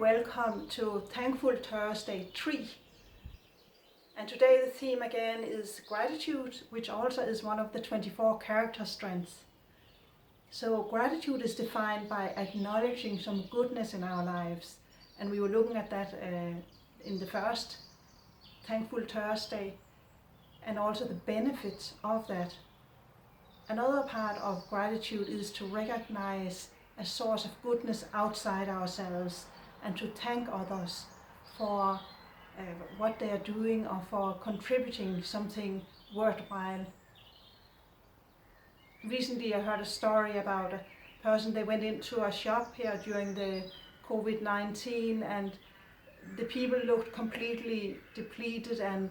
welcome to Thankful Thursday 3. And today the theme again is gratitude, which also is one of the 24 character strengths. So gratitude is defined by acknowledging some goodness in our lives. And we were looking at that in the first Thankful Thursday, and also the benefits of that. Another part of gratitude is to recognize a source of goodness outside ourselves and to thank others for what they are doing or for contributing something worthwhile. Recently I heard a story about a person, they went into a shop here during the COVID-19 and the people looked completely depleted and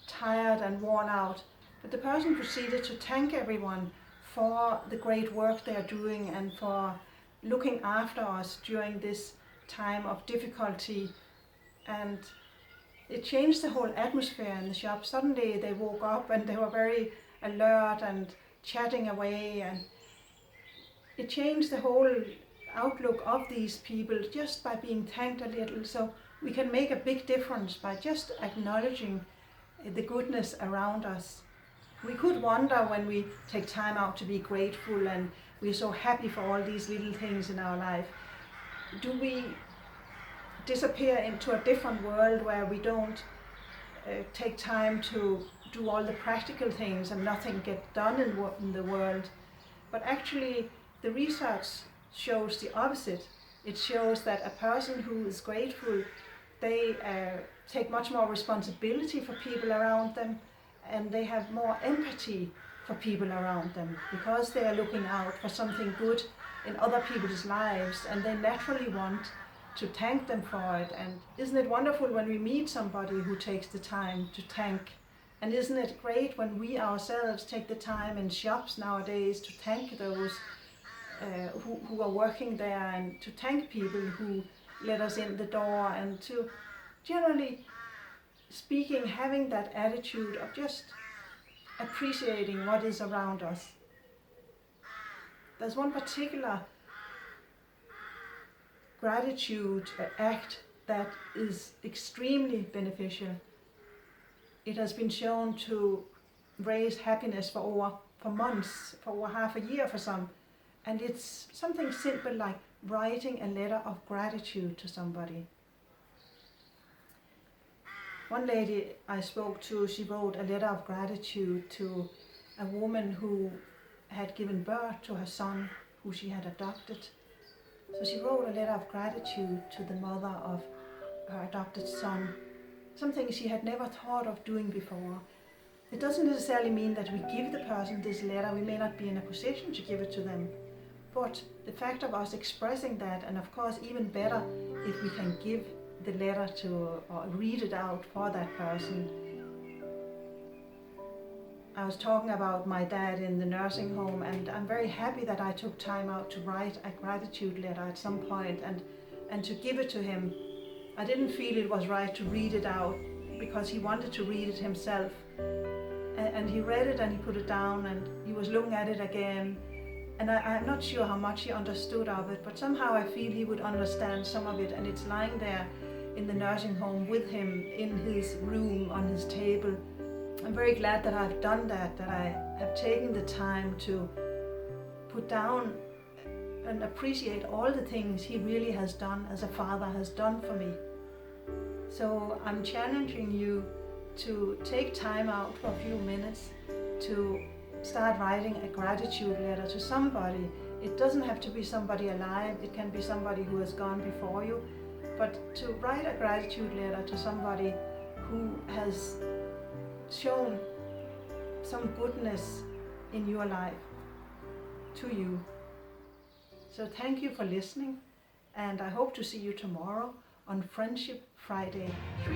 tired and worn out. But the person proceeded to thank everyone for the great work they are doing and for looking after us during this time of difficulty. And it changed the whole atmosphere in the shop. Suddenly they woke up and they were very alert and chatting away, and it changed the whole outlook of these people just by being thanked a little. So we can make a big difference by just acknowledging the goodness around us. We could wonder when we take time out to be grateful and we're so happy for all these little things in our life, do we disappear into a different world where we don't take time to do all the practical things and nothing gets done in the world? But actually the research shows the opposite. It shows that a person who is grateful, they take much more responsibility for people around them, and they have more empathy for people around them because they are looking out for something good in other people's lives, and they naturally want to thank them for it. And isn't it wonderful when we meet somebody who takes the time to thank? And isn't it great when we ourselves take the time in shops nowadays to thank those who are working there, and to thank people who let us in the door, and to generally speaking, having that attitude of just appreciating what is around us. There's one particular gratitude act that is extremely beneficial. It has been shown to raise happiness for months, for over half a year for some. And it's something simple like writing a letter of gratitude to somebody. One lady I spoke to, she wrote a letter of gratitude to a woman who had given birth to her son, who she had adopted. So she wrote a letter of gratitude to the mother of her adopted son, something she had never thought of doing before. It doesn't necessarily mean that we give the person this letter. We may not be in a position to give it to them. But the fact of us expressing that, and of course even better if we can give the letter to or read it out for that person. I was talking about my dad in the nursing home, and I'm very happy that I took time out to write a gratitude letter at some point and to give it to him. I didn't feel it was right to read it out because he wanted to read it himself. And he read it and he put it down and he was looking at it again. And I'm not sure how much he understood of it, but somehow I feel he would understand some of it, and it's lying there in the nursing home with him in his room on his table. I'm very glad that I've done that I have taken the time to put down and appreciate all the things he really has done as a father has done for me. So I'm challenging you to take time out for a few minutes to start writing a gratitude letter to somebody. It doesn't have to be somebody alive, it can be somebody who has gone before you, but to write a gratitude letter to somebody who has shown some goodness in your life to you. So thank you for listening, and I hope to see you tomorrow on Friendship Friday 3.